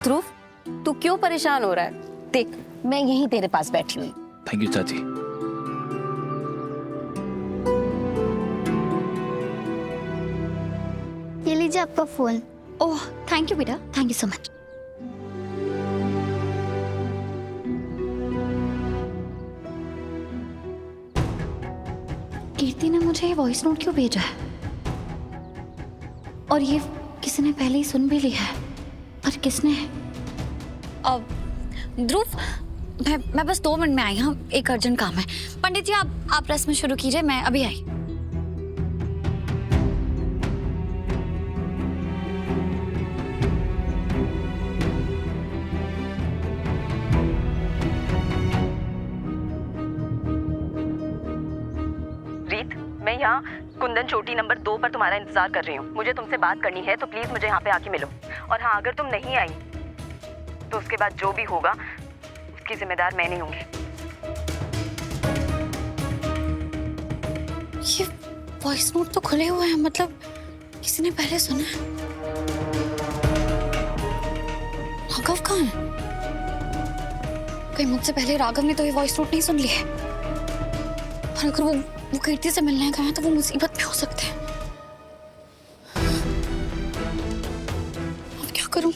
ध्रुव, तू क्यों परेशान हो रहा है? देख, मैं यहीं तेरे पास बैठी हुई। थैंक यू चाची। ये लीजिए आपका फोन। ओह थैंक यू बेटा, थैंक यू सो मच। कीर्ति ने मुझे ये वॉइस नोट क्यों भेजा है? और ये किसी ने पहले ही सुन भी लिया है, पर किसने? अब ध्रुव, मैं बस 2 मिनट में आई हूँ, एक अर्जेंट काम है। पंडित जी आप रस्म शुरू कीजिए, मैं अभी आई। रीत, मैं यहाँ कुंदन चोटी नंबर 2 पर तुम्हारा इंतजार कर रही हूँ। मुझे तुमसे बात करनी है, तो प्लीज मुझे यहाँ पे आके मिलो। और हाँ, अगर तुम नहीं आई तो उसके बाद जो भी होगा उसकी जिम्मेदार मैं नहीं होंगी। ये वॉइस नोट तो खुले हुए हैं, मतलब किसी ने पहले सुना है। राघव कहाँ है? कहीं मुझसे पहले राघव ने तो ये वॉइस नोट नहीं सुन लिया है। और अगर वो कीर्ति से मिलने गए हैं तो वो मुसीबत में हो सकते हैं। अब क्या करूं?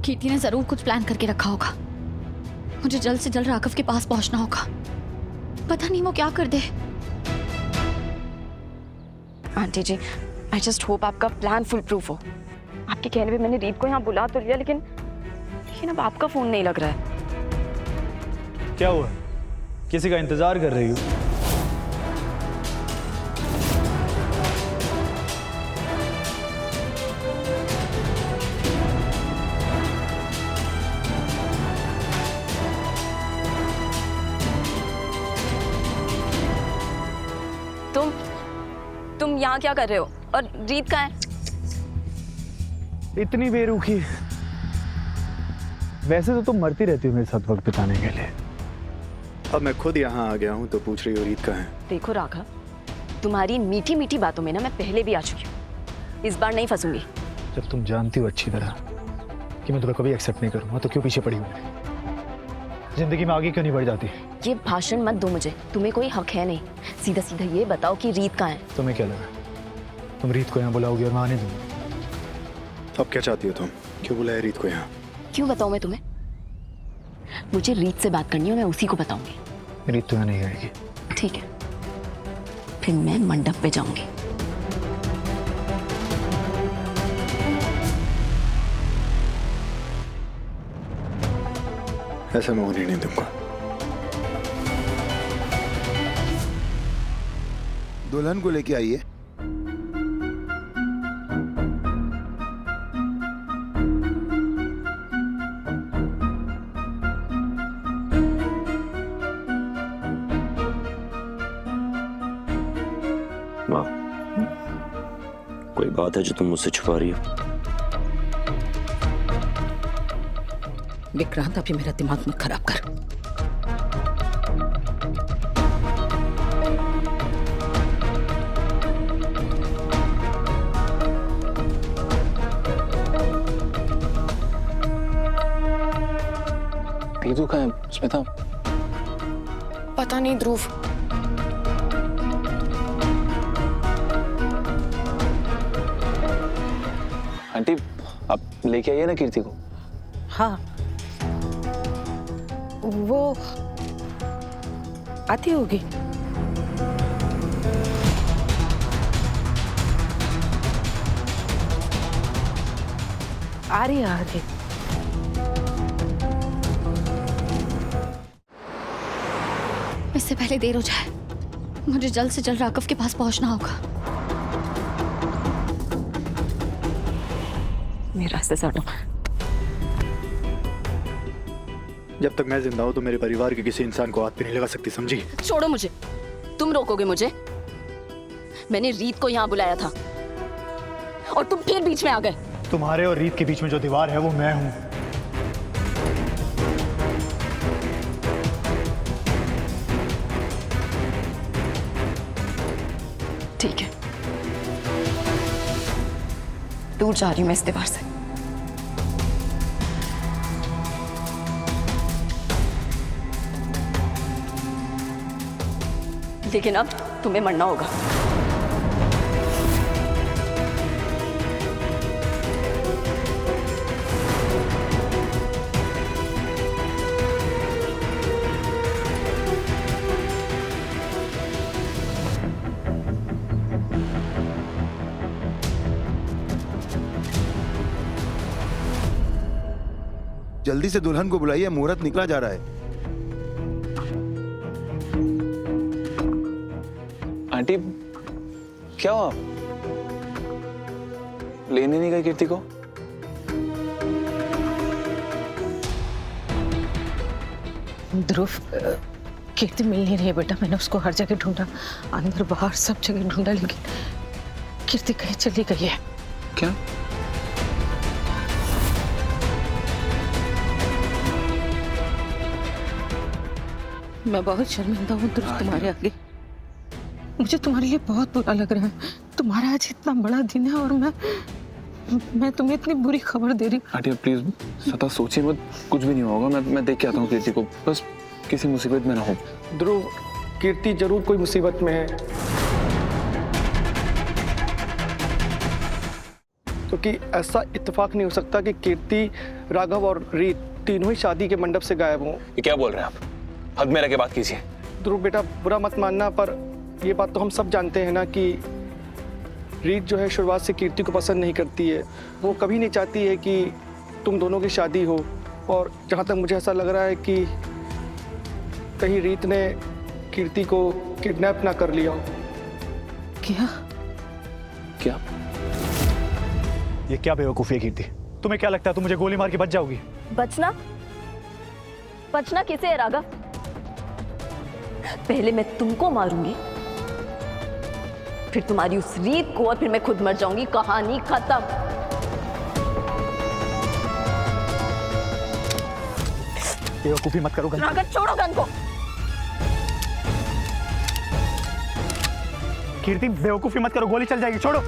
कीर्ति ने जरूर कुछ प्लान करके रखा होगा। मुझे जल्द से जल्द राघव के पास पहुंचना होगा। पता नहीं वो क्या कर दे। Aunty ji, I just hope आपका प्लान फुल प्रूफ हो। आपके कहने पे मैंने रीत को यहाँ बुला तो लिया, लेकिन अब आपका फोन नहीं लग रहा है। क्या हुआ? किसी का इंतजार कर रही हो? तुम यहाँ क्या कर रहे हो? और रीत कहाँ है? इतनी बेरुखी। वैसे तो तुम मरती रहती हो मेरे साथ वक्त बिताने के लिए। अब मैं खुद यहाँ आ गया हूँ तो पूछ रही हो रीत कहाँ है? देखो राघव, तुम्हारी मीठी मीठी बातों में ना मैं पहले भी आ चुकी हूँ। इस बार नहीं फंसूंगी। जब तुम जानती हो अच्छी तरह कि मैं तुम्हें कभी एक्सेप्ट नहीं करूँगा, तो क्यों पीछे पड़ी हुई? जिंदगी में आगे क्यों नहीं बढ़ जाती? ये भाषण मत दो मुझे, तुम्हें कोई हक है नहीं। सीधा सीधा ये बताओ कि रीत कहाँ है? तुम्हें क्या लगा तुम रीत को यहाँ बुलाओगी और मैं आने दूंगी? अब क्या चाहती हो तुम? क्यों बुलाया रीत को यहाँ? क्यों बताऊँ मैं तुम्हें? मुझे रीत से बात करनी है, मैं उसी को बताऊंगी। रीत तो यहाँ नहीं आएगी। ठीक है, फिर मैं मंडप पे जाऊंगी। ऐसा मैं होने नहीं दूंगा। दुल्हन को लेके आइए। माँ, कोई बात है जो तुम मुझसे छुपा रही हो? विक्रांत, अभी मेरा दिमाग मत खराब कर। पीतू कहाँ है स्मिता? पता नहीं ध्रुव। आंटी, आप लेके आइए ना कीर्ति को। हाँ, वो आती होगी। आ रही है। पहले देर हो जाए, मुझे जल्द से जल्द राघव के पास पहुंचना होगा। मेरे रास्ते से हटो। जब तक मैं जिंदा हूं तो मेरे परिवार के किसी इंसान को हाथ पे नहीं लगा सकती, समझी? छोड़ो मुझे, तुम रोकोगे मुझे? मैंने रीत को यहाँ बुलाया था और तुम फिर बीच में आ गए। तुम्हारे और रीत के बीच में जो दीवार है वो मैं हूं। ठीक है, दूर जा रही हूँ मैं इस दीवार से। लेकिन अब तुम्हें मरना होगा। जल्दी से दुल्हन को बुलाइए, मुहूर्त निकला जा रहा है। आंटी क्या हुआ? लेने नहीं गए कीर्ति को? ध्रुव, कीर्ति मिल नहीं रही है बेटा। मैंने उसको हर जगह ढूंढा, अंदर बाहर सब जगह ढूंढा, लेकिन कीर्ति कहीं चली गई है। क्या? मैं बहुत शर्मिंदा हूँ ध्रुव तुम्हारे आगे। मुझे तुम्हारे लिए बहुत बुरा लग रहा है। तुम्हारा आज इतना बड़ा दिन है और मैं तुम्हें इतनी बुरी खबर दे रही। आंटी प्लीज सता सोचिए मत, कुछ भी नहीं होगा। मैं देख के आता हूँ कीर्ति को, बस किसी मुसीबत में ना हो। ध्रुव, कीर्ति जरूर कोई मुसीबत में है, क्योंकि ऐसा इत्तेफाक नहीं हो सकता कि कीर्ति, राघव और रीत तीनों ही शादी के मंडप से गायब हों। ये क्या बोल रहे हैं आप? हद में रह के बात कीजिए। ध्रुव बेटा, बुरा मत मानना, पर ये बात तो हम सब जानते हैं ना कि रीत जो है शुरुआत से कीर्ति को पसंद नहीं करती है। वो कभी नहीं चाहती है कि तुम दोनों की शादी हो। और जहाँ तक मुझे ऐसा लग रहा है कि कहीं रीत ने कीर्ति को किडनैप ना कर लिया हो। क्या? ये क्या बेवकूफी है कीर्ति? तुम्हें क्या लगता है तुम मुझे गोली मार के बच जाओगी? बचना? बचना किसे है राघव? पहले मैं तुमको मारूंगी, फिर तुम्हारी उस रीत को, और फिर मैं खुद मर जाऊंगी। कहानी खत्म। बेवकूफी मत करो। राघव छोड़ो गन को। कीर्ति बेवकूफी मत करो, गोली चल जाएगी, छोड़ो।